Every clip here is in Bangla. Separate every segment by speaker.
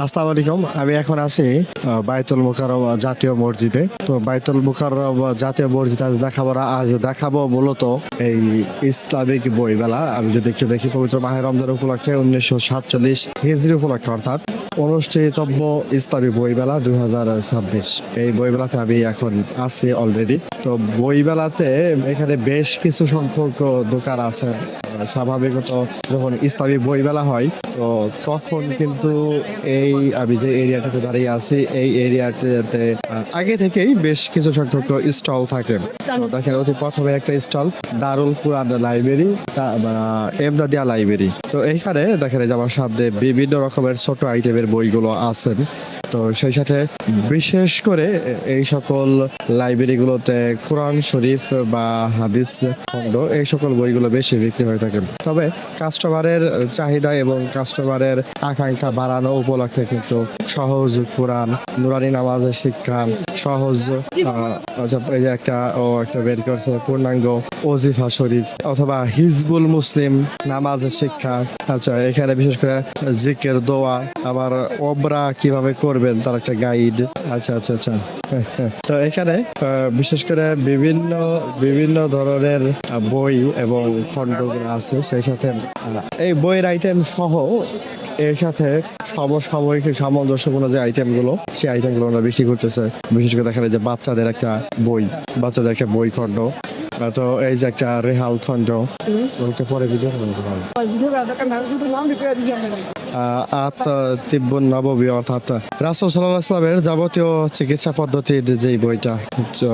Speaker 1: আসসালামু আলাইকুম। আমি এখন আছি বায়তুল মুকাররম জাতীয় মসজিদে। তো বায়তুল মুকাররম জাতীয় মসজিদে আজ দেখাবো মূলত এই ইসলামিক বই মেলা। আমি যদি একটু দেখি, পবিত্র মাহে রমজান উপলক্ষে 1947 হিজরি উপলক্ষে অর্থাৎ অনুষ্ঠিতব্য ইসলামী বই মেলা 2026। এই বই মেলাতে আমি এখন আছি অলরেডি। তো বই মেলাতে এখানে বেশ কিছু সংখ্যক দোকান আছে। স্বাভাবিকত যখন ইসলামী বই মেলা হয় তো তখন কিন্তু এই আমি যে এরিয়াটাতে দাঁড়িয়ে আছি এই এরিয়াটাতে আগে থেকেই বেশ কিছু সংখ্যক স্টল থাকে। তো দেখেন অতি প্রথমে একটা স্টল দারুল কুরআন লাইব্রেরি, এমদাদিয়া লাইব্রেরি। তো এইখানে দেখেন যে আমার সামনে বিভিন্ন রকমের ছোট আইটেমের বইগুলো আছে। তো সেই সাথে বিশেষ করে এই সকল লাইব্রেরিগুলোতে কোরআন শরীফ বা হাদিস খণ্ড এই সকল বইগুলো বেশি বিক্রি হয়ে থাকে। তবে কাস্টমারের চাহিদা এবং কাস্টমারের আকাঙ্ক্ষা বাড়ানো উপলক্ষে কিন্তু সহজ কোরআন, নুরানি নামাজের শিক্ষা, সহজ এই যে একটা বের করছে পূর্ণাঙ্গ ওজিফা শরীফ অথবা হিজবুল মুসলিম নামাজের শিক্ষা। আচ্ছা, এখানে বিশেষ করে জিকের দোয়া, আবার ওবরা কিভাবে করবেন তার একটা গাইড। আচ্ছা। তো এখানে বিশেষ করে বিভিন্ন ধরনের বই এবং খণ্ডগুলো আছে। সেই সাথে এই বইয়ের আইটেম সহ এর সাথে সমসাময়িক সামঞ্জস্যপূর্ণ যে আইটেমগুলো সেই আইটেমগুলো আমরা বিক্রি করতেছে। বিশেষ করে দেখা যায় যে বাচ্চাদের একটা বই খণ্ড। তো এই যে একটা রেহাল খণ্ড, ওইটা পরে ভিডিও তিব্বন নববী অর্থাৎ রাসূল সাল্লাল্লাহু আলাইহি ওয়াসাল্লামের যাবতীয় চিকিৎসা পদ্ধতির যে বইটা। তো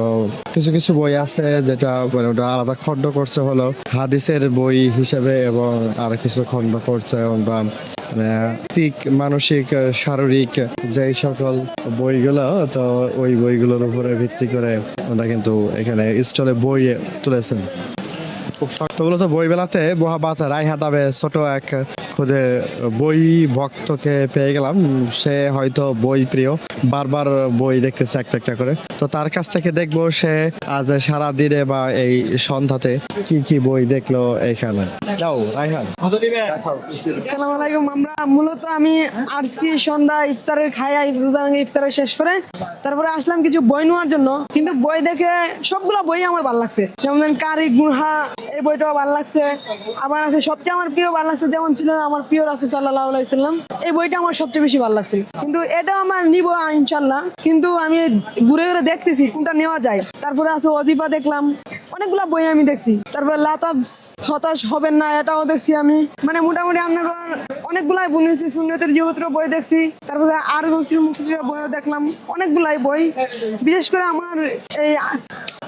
Speaker 1: কিছু বই আছে যেটা ওটা আলাদা খণ্ড করছে হলো হাদিসের বই হিসেবে, এবং আর কিছু খণ্ড করছে আমরা মানসিক শারীরিক যেই সকল বইগুলো। তো ওই বইগুলোর উপরে ভিত্তি করে ওরা কিন্তু এখানে স্টলে বই তুলেছেন। মূলত বই মেলাতে মহাবাত রায়হাটাবে ছোট এক খুদে বই ভক্তকে পেয়ে গেলাম। সে হয়তো বই প্রিয়, বারবার বই দেখতেছে একটা করে। তো তার কাছ থেকে দেখবো সে আজ সারা দিনে বা এই সন্ধ্যাতে কি বই দেখলো এখানে।
Speaker 2: আসসালামু আলাইকুম। আমি আসছি সন্ধ্যা ইফতারের রোজা ইফতারের শেষ করে, তারপরে আসলাম কিছু বই নেওয়ার জন্য। কিন্তু বই দেখে সবগুলো বই আমার ভালো লাগছে। যেমন কারি গুনহা, এই বইটাও ভালো লাগছে। আবার আছে সবচেয়ে আমার প্রিয় ভালো লাগছে, যেমন ছিল আমার প্রিয় রাসূল সাল্লাল্লাহু আলাইহি সাল্লাম, এই বইটা আমার সবচেয়ে বেশি ভালো লাগছে। কিন্তু এটা আমার নিব ইনশাল্লাহ, কিন্তু আমি ঘুরে দেখতেছি কোনটা নেওয়া যায়। তারপরে আছে ওজিফা দেখলাম, অনেকগুলা বই আমি দেখছি। তারপর হতাশ হবেন না, এটাও দেখছি আমি। মানে মোটামুটি আপনার অনেকগুলাই বই নিয়েছি, সুন্নতের জীবনের বই দেখছি। তারপরে আর মুফসিরের বইও দেখলাম, অনেকগুলাই বই। বিশেষ করে আমার এই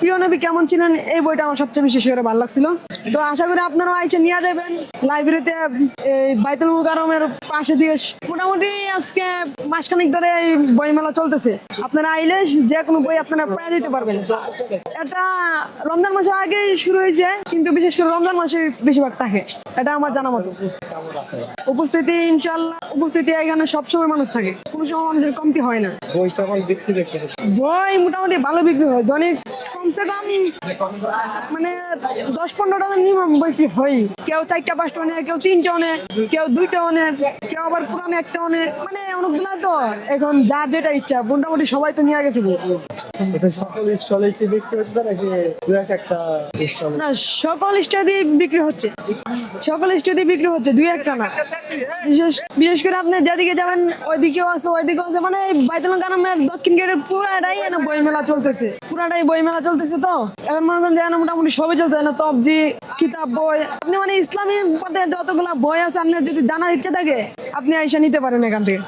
Speaker 2: প্রিয় নবী কেমন ছিলেন এই বইটা আমার সবচেয়ে বিশেষ করে ভালো লাগছিল। তো আশা করি আপনারাও আইসে নিয়ে যাবেন লাইব্রেরিতে। এই বায়তুল মুকাররমের পাশে দিয়ে মোটামুটি আজকে মাসখানেক ধরে এই বই মেলা চলতেছে। আপনারা আইলে যে কোনো বই আপনারা পেয়ে যেতে পারবেন। এটা রমজান মাসের আগেই শুরু হয়েছে, কিন্তু বিশেষ করে রমজান মাসে বেশিরভাগ থাকে, এটা আমার জানা মতো। উপস্থিতি ইনশাল্লাহ এখানে সবসময় মানুষ থাকে, কোনো সময় মানুষের কমতি হয় না। বই মোটামুটি ভালো বিক্রি হয়, দৈনিক কমসে কম মানে 10-15টা মিনিমাম বিক্রি হয়। কেউ 4টা-5টা অনেক, কেউ 3টা অনেক, কেউ 2টা অনেক, কেউ আবার পুরানো একটা অনেক, মানে অনেকগুলা। তো এখন যার যেটা ইচ্ছা, মোটামুটি সবাই তো নিয়ে গেছে।
Speaker 1: সকল স্টলে কি বিক্রি হচ্ছে নাকি
Speaker 2: না, সকল স্টেজে বিক্রি হচ্ছে, দুই একটা না। বিশেষ করে আপনি যেদিকে যাবেন ওইদিকেও আছে। মানে বায়তুল মুকাররমের দক্ষিণ গেটের পুরাটাই বই মেলা চলতেছে, তো এখন মনে করেন যে মোটামুটি সবই চলছে না, তবজি, কিতাব, বই। আপনি মানে ইসলামী পথে যতগুলা বই আছে, আপনার যদি জানার ইচ্ছা থাকে আপনি আইসা নিতে পারেন এখান থেকে।